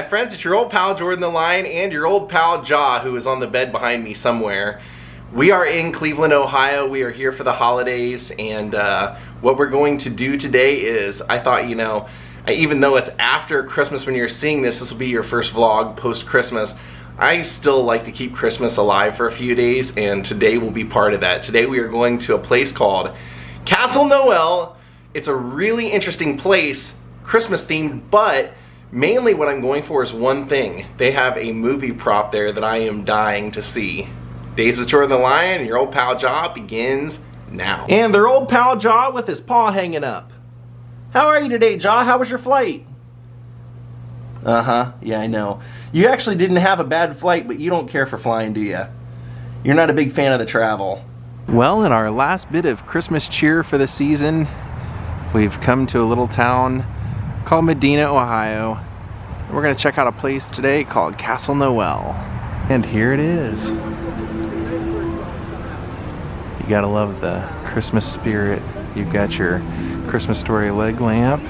friends, it's your old pal Jordan the Lion and your old pal Jaw, who is on the bed behind me somewhere. We are in Cleveland, Ohio. We are here for the holidays, and what we're going to do today is, I thought, you know, even though it's after Christmas when you're seeing this, this will be your first vlog post-Christmas. I still like to keep Christmas alive for a few days, and today will be part of that. Today we are going to a place called Castle Noel. It's a really interesting place, Christmas themed, but mainly what I'm going for is one thing. They have a movie prop there that I am dying to see. Daze with Jordan the Lion and your old pal Jaw begins now. And their old pal Jaw with his paw hanging up. How are you today, Jaw? How was your flight? Uh-huh, yeah, I know. You actually didn't have a bad flight, but you don't care for flying, do you? You're not a big fan of the travel. Well, in our last bit of Christmas cheer for the season, we've come to a little town called Medina, Ohio. We're gonna check out a place today called Castle Noel. And here it is. You gotta love the Christmas spirit. You've got your Christmas Story leg lamp,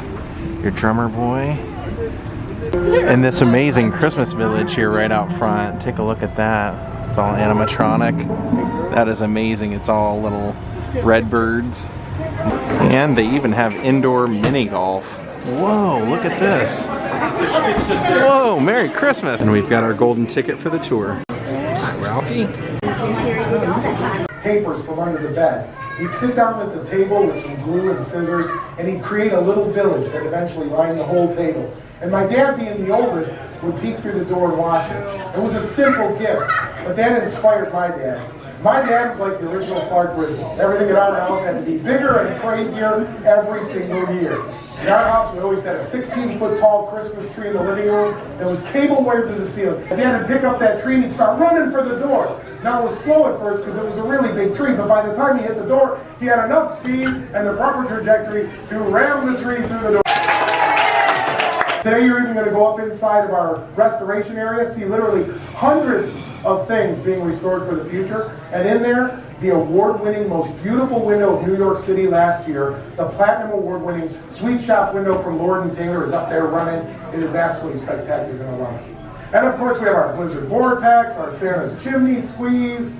your drummer boy, and this amazing Christmas village here right out front. Take a look at that. It's all animatronic. That is amazing. It's all little red birds. And they even have indoor mini golf. Whoa, look at this. Whoa, Merry Christmas. And we've got our golden ticket for the tour. Hi, Ralphie. Papers from under the bed. He'd sit down at the table with some glue and scissors, and he'd create a little village that eventually lined the whole table. And my dad, being the oldest, would peek through the door and watch it. It was a simple gift, but that inspired my dad. My dad was like the original Clark Griswold. Everything in our house had to be bigger and crazier every single year. In our house, we always had a 16-foot tall Christmas tree in the living room that was cable wired to the ceiling. My dad would pick up that tree and he'd start running for the door. Now it was slow at first because it was a really big tree, but by the time he hit the door, he had enough speed and the proper trajectory to ram the tree through the door. Today you're even going to go up inside of our restoration area, see literally hundreds of things being restored for the future, and in there, the award-winning, most beautiful window of New York City last year, the Platinum Award-winning Sweet Shop window from Lord & Taylor is up there running. It is absolutely spectacular. You're going to love it. And of course we have our Blizzard Vortex, our Santa's Chimney Squeeze,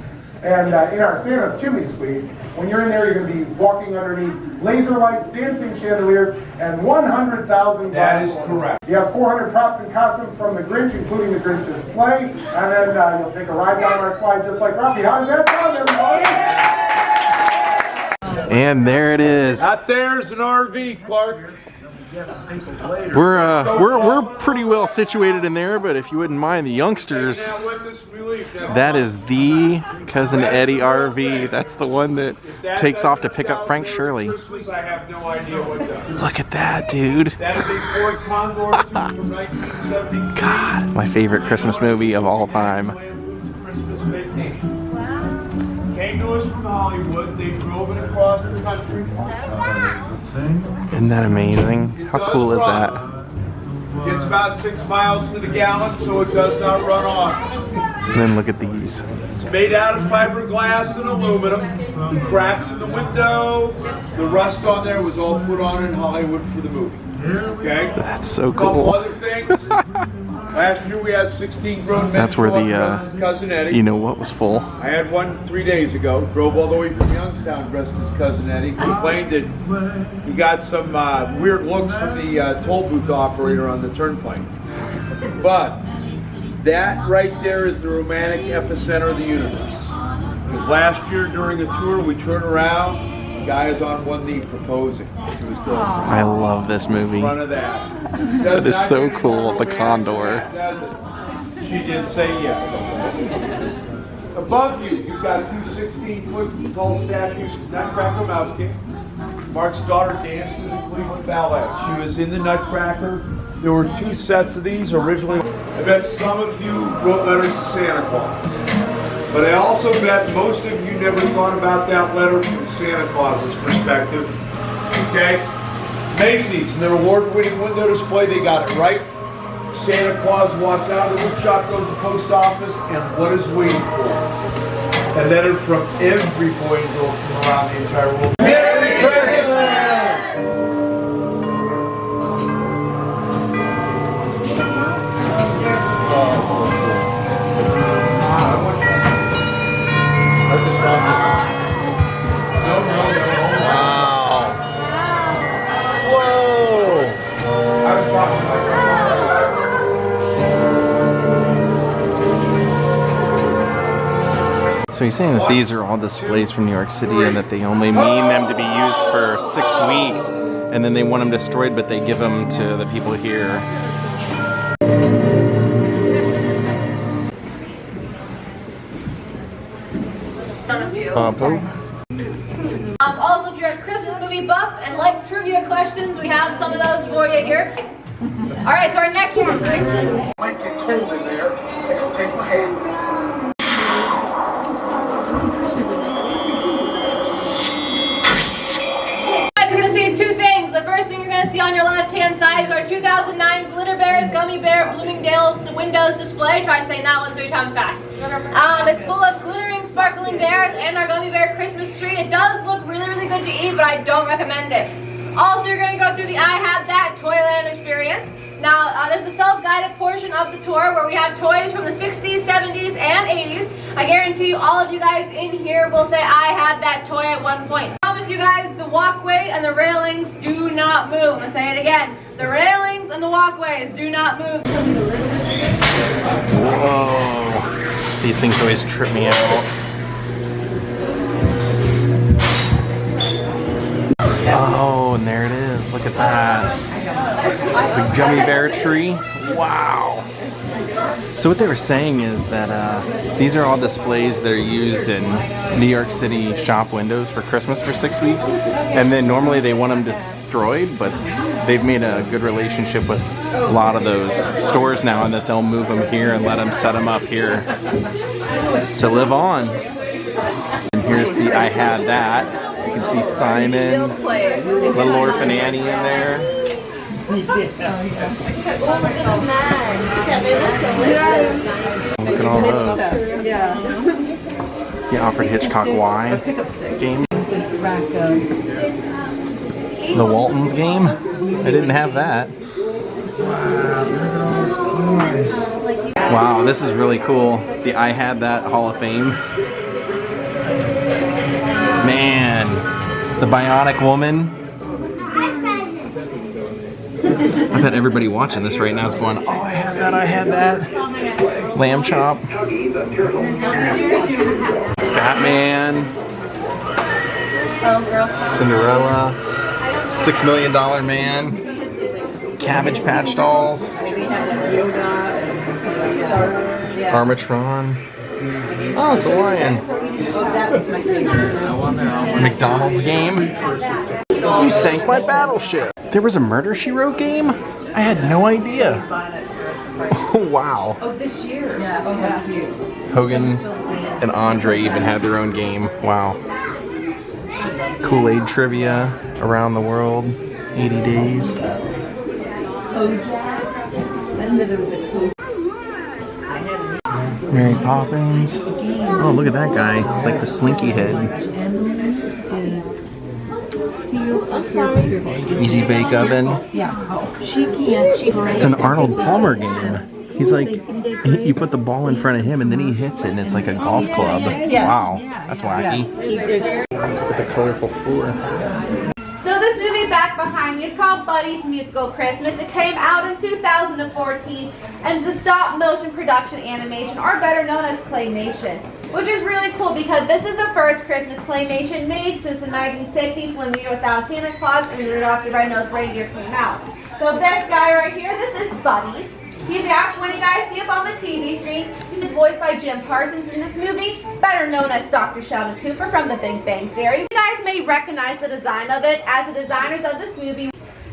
and in our Santa's Chimney Squeeze, when you're in there, you're going to be walking underneath laser lights, dancing chandeliers, and 100,000 That is correct. You have 400 props and costumes from the Grinch, including the Grinch's sleigh, and then you'll take a ride down our slide just like Rocky. How does that sound, everybody? And there it is. Out there's an RV, Clark. We're pretty well situated in there, but if you wouldn't mind the youngsters, that is the Cousin Eddie RV. That's the one that takes off to pick up Frank Shirley. I have no idea what does. Look at that, dude. That is a Ford Condor from 1973. God, my favorite Christmas movie of all time. Christmas Vacation. Came to us from Hollywood. They drove it across the country. Isn't that amazing? How cool is that? Gets about 6 miles to the gallon, so it does not run off. And then look at these. It's made out of fiberglass and aluminum. The cracks in the window, the rust on there was all put on in Hollywood for the movie. Okay? That's so A couple cool. other things. Last year we had 16 grown men. That's where show up the, dressed as Cousin Eddie. you know what was full? I had one 3 days ago. Drove all the way from Youngstown dressed as Cousin Eddie. Complained that he got some weird looks from the toll booth operator on the turnpike. But that right there is the romantic epicenter of the universe. Because last year during the tour we turned around. The guy is on one knee proposing to his girlfriend. I love this movie. In front of that. That is so cool, the condor. She did say yes. Above you, you've got two 16-foot tall statues of Nutcracker Mouse King. Mark's daughter danced in the Cleveland Ballet. She was in the Nutcracker. There were 2 sets of these originally. I bet some of you wrote letters to Santa Claus. But I also bet most of you never thought about that letter from Santa Claus's perspective. Okay? Macy's, in their award-winning window display, they got it right. Santa Claus walks out of the wood shop, goes to the post office, and what is waiting for him? A letter from every boy and girl from around the entire world. Merry Christmas! So he's saying that these are all displays from New York City and that they only mean them to be used for 6 weeks and then they want them destroyed, but they give them to the people here. Also, if you're a Christmas movie buff and like trivia questions, we have some of those for you here. All right, so our next one, Grinch. Might get cold in there. I'll take my hand. You guys are gonna see two things. The first thing you're gonna see on your left-hand side is our 2009 Glitter Bears Gummy Bear Bloomingdale's the Windows display. Try saying that one 3 times fast. It's full of glittering, sparkling bears and our Gummy Bear Christmas tree. It does look really, really good to eat, but I don't recommend it. Also, you're going to go through the I Have That Toyland experience. Now, there's a self-guided portion of the tour where we have toys from the 60s, 70s, and 80s. I guarantee you all of you guys in here will say I had that toy at one point. I promise you guys the walkway and the railings do not move. I'm going to say it again. The railings and the walkways do not move. Whoa. These things always trip me out. Oh, and there it is. Look at that. The gummy bear tree. Wow. So what they were saying is that these are all displays that are used in New York City shop windows for Christmas for 6 weeks. And then normally they want them destroyed, but they've made a good relationship with a lot of those stores now and that they'll move them here and let them set them up here to live on. And here's the I Had That. You can see Simon, little orphan Annie in there. Look at all those. The Alfred Hitchcock Y game. The Waltons game. I didn't have that. Wow, this is really cool. The I Had That Hall of Fame. Man, the Bionic Woman. I bet everybody watching this right now is going, oh, I had that, I had that. Lamb Chop. Batman. Cinderella. $6 Million Man. Cabbage Patch Dolls. Armatron. Oh, it's a lion. McDonald's game. You sank my battleship. There was a Murder, She Wrote game? I had no idea. Oh, wow. Oh, this year. Hogan and Andre even had their own game. Wow. Kool-Aid trivia around the world. 80 days. Mary Poppins. Oh, look at that guy. Like the slinky head. Easy Bake Oven. It's an Arnold Palmer game. He's like, you put the ball in front of him and then he hits it and it's like a golf club. Wow, that's wacky. Look at the colorful floor. So this movie back behind me is called Buddy's Musical Christmas. It came out in 2014 and it's a stop motion production animation, or better known as claymation, which is really cool because this is the first Christmas claymation made since the 1960s when The Year Without Santa Claus and Rudolph the Red-Nosed Reindeer came out. So this guy right here, this is Buddy. He's the actual one you guys see up on the TV screen. He's voiced by Jim Parsons in this movie, better known as Dr. Sheldon Cooper from The Big Bang Theory. You guys may recognize the design of it as the designers of this movie.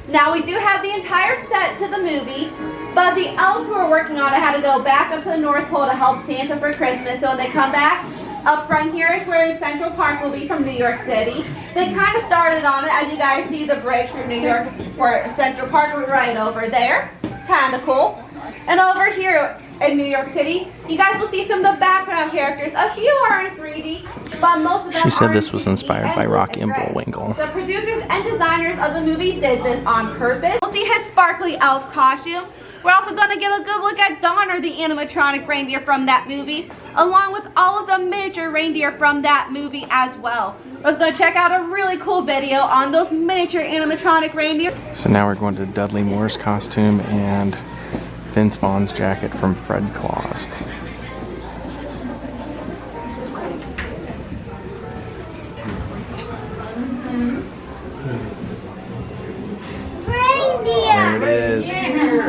Now we do have the entire set to the movie, but the elves who were working on it had to go back up to the North Pole to help Santa for Christmas. So when they come back, up front here is where Central Park will be from New York City. They kind of started on it, as you guys see the bridge from New York for Central Park right over there. Kind of cool. And over here in New York City, you guys will see some of the background characters. A few are in 3D, but most of them She said are this in was 2D inspired by Rocky and Gray. Bullwinkle. The producers and designers of the movie did this on purpose. We'll see his sparkly elf costume. We're also going to get a good look at Donner, the animatronic reindeer from that movie, along with all of the miniature reindeer from that movie as well. We're going to check out a really cool video on those miniature animatronic reindeer. So now we're going to Dudley Moore's costume and Vince Vaughn's jacket from Fred Claus.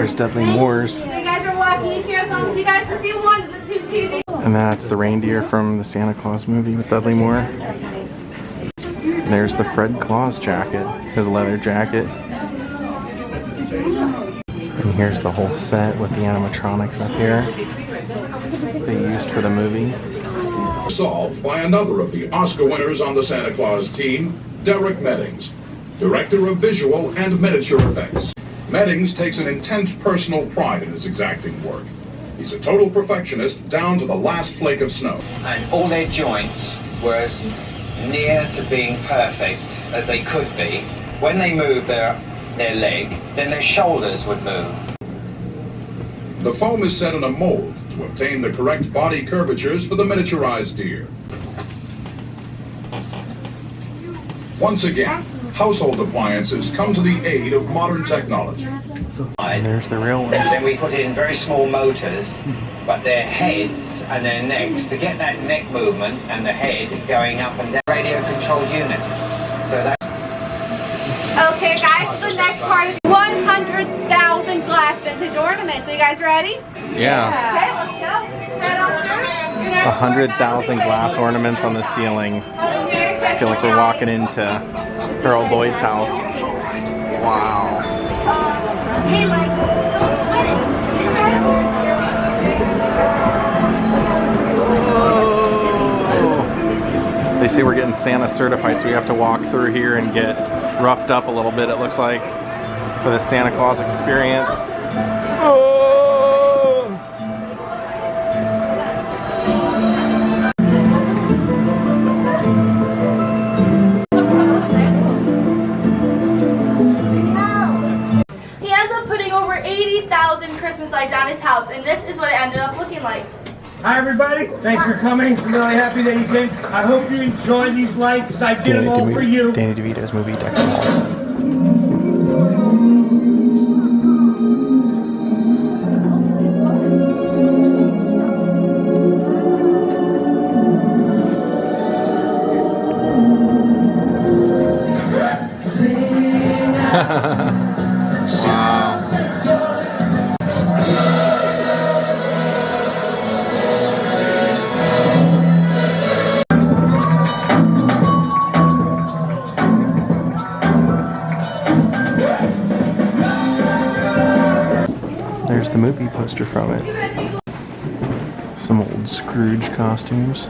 There's Dudley Moore's. So you guys are walking in here, so you guys can see one of the two TVs. And that's the reindeer from the Santa Claus movie with Dudley Moore. And there's the Fred Claus jacket, his leather jacket. And here's the whole set with the animatronics up here they used for the movie. Solved by another of the Oscar winners on the Santa Claus team, Derek Meddings, director of visual and miniature effects. Meddings takes an intense personal pride in his exacting work. He's a total perfectionist down to the last flake of snow. And all their joints were as near to being perfect as they could be. When they moved their leg, then their shoulders would move. The foam is set in a mold to obtain the correct body curvatures for the miniaturized deer. Once again, household appliances come to the aid of modern technology. And there's the real one. Then we put in very small motors, but their heads and their necks, to get that neck movement and the head going up and down, radio controlled unit. So that. Okay, guys, so the next part is 100,000 glass vintage ornaments. Are you guys ready? Yeah. Okay, let's go. Head on through. You're gonna 100,000 glass ornaments on the ceiling. I feel like we're walking into Earl Lloyd's house. Wow. Oh. They say we're getting Santa certified, so we have to walk through here and get roughed up a little bit, it looks like, for the Santa Claus experience. Oh. He ends up putting over 80,000 Christmas lights on his house, and this is what it ended up looking like. Hi everybody, thanks for coming. I'm really happy that you came. I hope you enjoy these lights. I did them all for you. Danny DeVito's movie Deck the Halls. There's the movie poster from it. Some old Scrooge costumes.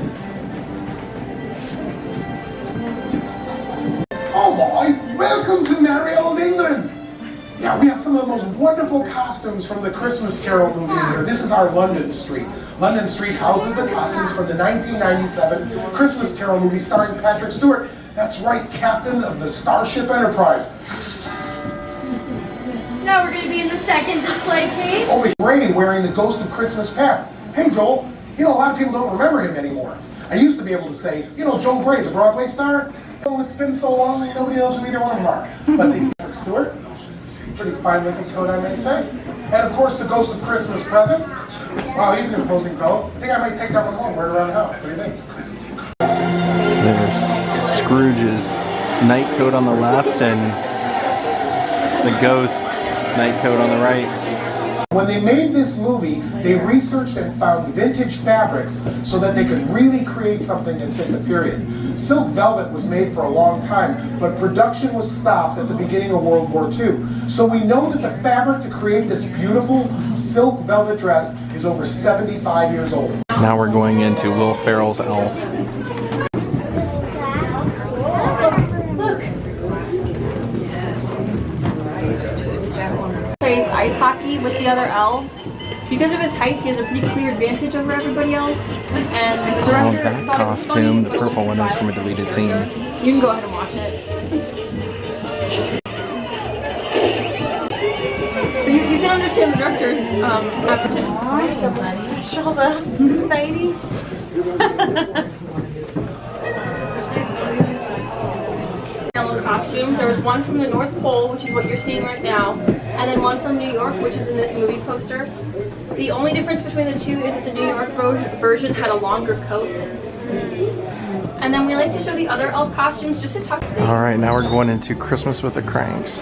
Oh boy, welcome to merry old England. Yeah, we have some of the most wonderful costumes from the Christmas Carol movie here. This is our London Street. London Street houses the costumes from the 1997 Christmas Carol movie starring Patrick Stewart. That's right, captain of the Starship Enterprise. Now we're going to be in the second display case. Oh, Ray wearing the Ghost of Christmas Past. Hey, Joel, you know, a lot of people don't remember him anymore. I used to be able to say, you know, Joel Gray, the Broadway star. Oh, it's been so long, nobody knows who either one of them are. But these Patrick Stewart, pretty fine-looking coat, I may say. And, of course, the Ghost of Christmas Present. Wow, he's an imposing fellow. I think I might take that one home, wear it around the house. What do you think? So there's Scrooge's night coat on the left and the Ghost's night coat on the right. When they made this movie, they researched and found vintage fabrics so that they could really create something that fit the period. Silk velvet was made for a long time, but production was stopped at the beginning of World War II. So we know that the fabric to create this beautiful silk velvet dress is over 75 years old. Now we're going into Will Ferrell's Elf. Plays ice hockey with the other elves. Because of his height, he has a pretty clear advantage over everybody else. And the Oh, director that thought it was costume, funny. the purple one, is from a deleted scene. You can go ahead and watch it. So you can understand the director's after Special though, lady. yellow costume. There was one from the North Pole, which is what you're seeing right now, and then one from New York, which is in this movie poster. The only difference between the two is that the New York version had a longer coat. And then we like to show the other elf costumes just to talk. Alright, now we're going into Christmas with the Kranks.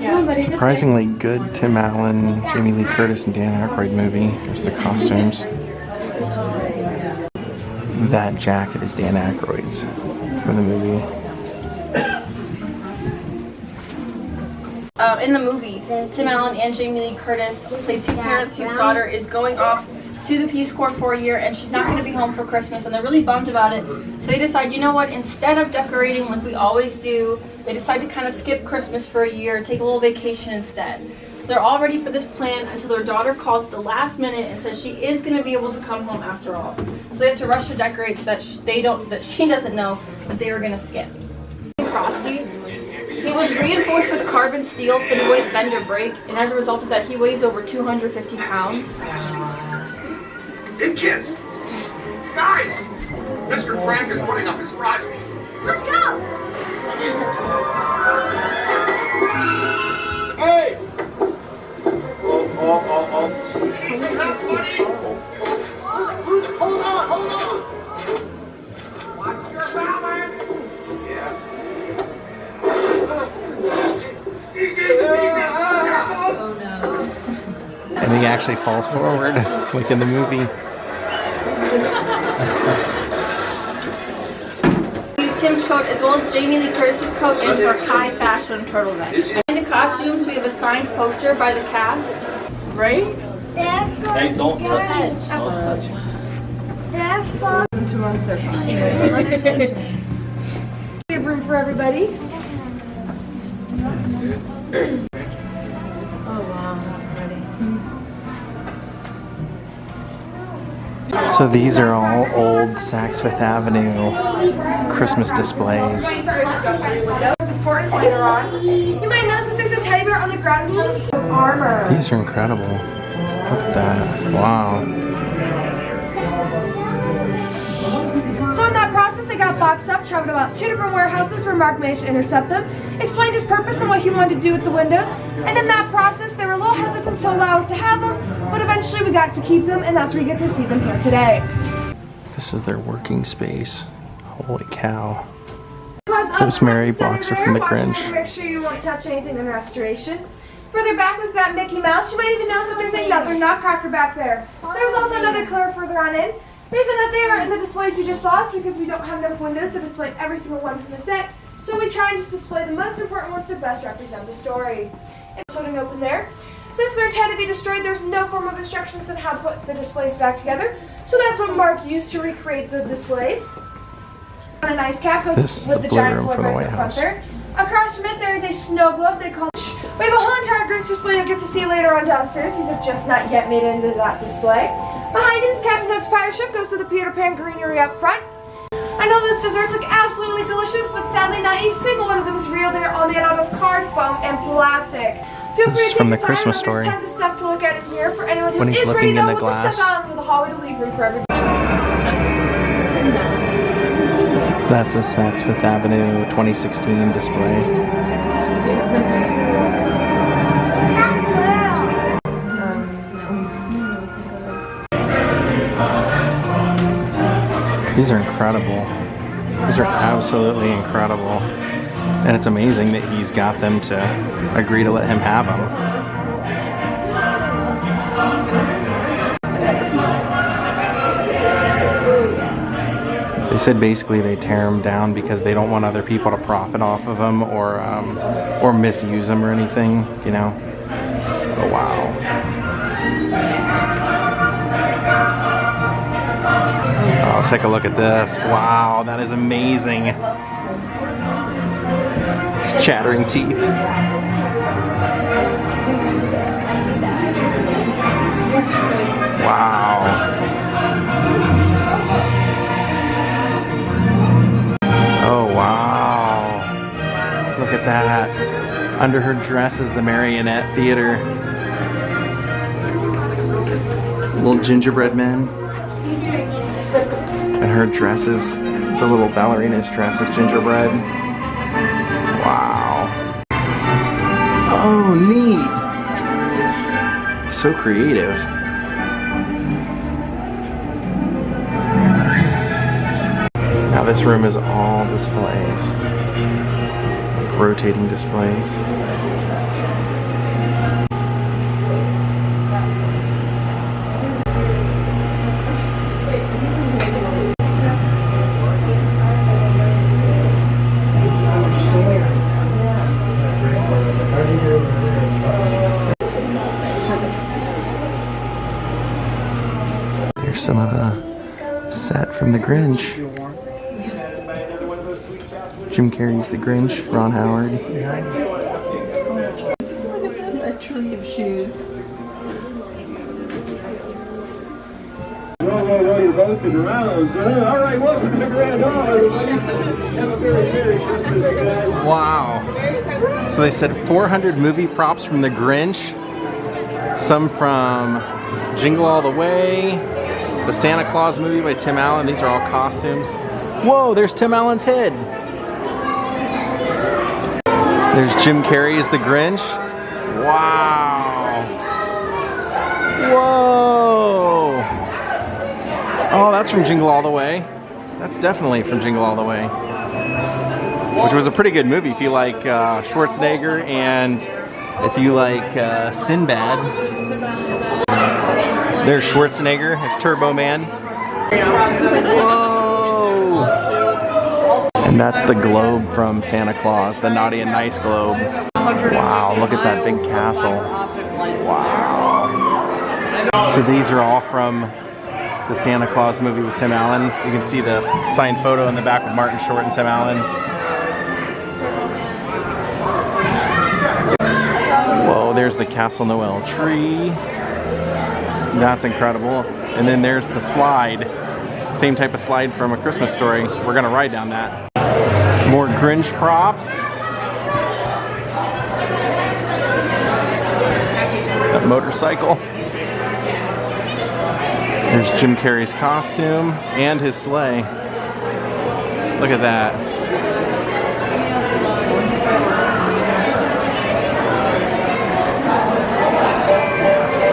Yeah, Surprisingly good Tim Allen, Jamie Lee Curtis, and Dan Aykroyd movie. Here's the costumes. That jacket is Dan Aykroyd's from the movie. In the movie, Tim Allen and Jamie Lee Curtis play two parents whose daughter is going off to the Peace Corps for a year and she's not going to be home for Christmas, and they're really bummed about it. So they decide, you know what, instead of decorating like we always do, they decide to kind of skip Christmas for a year, take a little vacation instead. So they're all ready for this plan until their daughter calls at the last minute and says she is going to be able to come home after all. So they have to rush to decorate so that she doesn't know that they were going to skip. Frosty. He was reinforced with carbon steel so that he wouldn't bend or break, and as a result of that, he weighs over 250 pounds. Hey kids! Guys! Mr. Frank is putting up his frosty. Let's go! Hey! Oh. Hold on! Watch your balance! Yeah. Oh no. And he actually falls forward, like in the movie. Tim's coat as well as Jamie Lee Curtis's coat and her high fashion turtleneck. In the costumes, we have a signed poster by the cast. Right? Hey, don't touch it. Don't touch it. We have room for everybody. Oh wow, ready. So these are all old Saks Fifth Avenue Christmas displays. It's important later on. You might notice that there's a teddy bear on the ground with armor. These are incredible. Look at that. Wow. So in that process, they got boxed up, traveled about 2 different warehouses where Mark managed to intercept them, explained his purpose and what he wanted to do with the windows, and in that process, they were a little hesitant to allow us to have them, but eventually we got to keep them, and that's where you get to see them here today. This is their working space. Holy cow. Rosemary blocks are from the Grinch. Make sure you won't touch anything in restoration. Further back, we've got Mickey Mouse. You might even notice that there's another Nutcracker back there. There's also another color further on in. The reason that they are in the displays you just saw is because we don't have enough windows to display every single one from the set, so we try and just display the most important ones to best represent the story. And holding open there. Since they're intended to be destroyed, there's no form of instructions on how to put the displays back together, so that's what Mark used to recreate the displays. On a nice cap goes with the giant polarized front there. Across from it, there is a snow globe they call. We have a whole entire Grinch display you'll get to see later on downstairs. These have just not yet made it into that display. Behind it is Captain Hook's pirate ship, goes to the Peter Pan greenery up front. I know those desserts look absolutely delicious, but sadly not a single one of them is real. They're all made out of card, foam, and plastic. Feel free to take from the your time. Christmas Story. There's tons of stuff to look at in here for anyone who When he's is ready looking to in go. the We'll just glass. step out into the hallway to leave room for everybody. That's a Saks Fifth Avenue 2016 display. These are incredible. These are absolutely incredible. And it's amazing that he's got them to agree to let him have them. They said basically they tear them down because they don't want other people to profit off of them or misuse them or anything, you know. Oh wow. Oh, take a look at this. Wow, that is amazing. It's chattering teeth. Wow. Oh, wow. Look at that. Under her dress is the Marionette Theater. Little gingerbread men. And her dress is, the little ballerina's dress is gingerbread. Wow. Oh, neat. So creative. Now this room is all displays. Like rotating displays. some of the set from the Grinch. Jim Carrey's the Grinch, Ron Howard. Look at this, a tree of shoes. Roll your boats and rounds. All right, welcome to the Grand Hall, everybody. Have a very Merry Christmas, guys. Wow. So they said 400 movie props from the Grinch. Some from Jingle All the Way, the Santa Claus movie by Tim Allen. These are all costumes. Whoa, there's Tim Allen's head. There's Jim Carrey as the Grinch. Wow. Whoa. Oh, that's from Jingle All the Way. That's definitely from Jingle All the Way. Which was a pretty good movie if you like Schwarzenegger and if you like Sinbad. There's Schwarzenegger as Turbo Man. Whoa! And that's the globe from Santa Claus, the Naughty and Nice globe. Wow, look at that big castle. Wow. So these are all from the Santa Claus movie with Tim Allen. You can see the signed photo in the back with Martin Short and Tim Allen. Whoa, there's the Castle Noel tree. That's incredible. And then there's the slide. Same type of slide from A Christmas Story. We're gonna ride down that. More Grinch props. That motorcycle. There's Jim Carrey's costume and his sleigh. Look at that.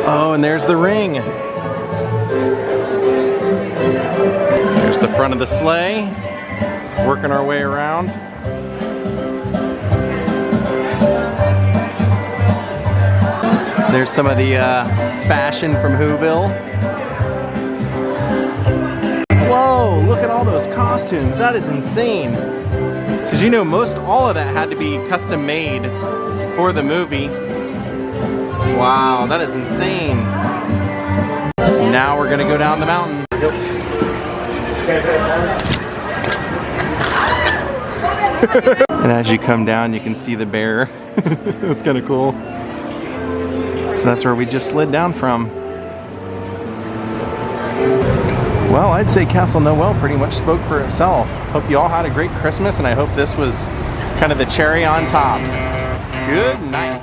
Oh, and there's the ring. There's the front of the sleigh. Working our way around. There's some of the fashion from Whoville. Whoa, look at all those costumes. That is insane. Because you know, all of that had to be custom made for the movie. Wow, that is insane. Now we're gonna go down the mountain. And as you come down, you can see the bear. That's kind of cool. So that's where we just slid down from. Well, I'd say Castle Noel pretty much spoke for itself. Hope you all had a great Christmas, and I hope this was kind of the cherry on top. Good night.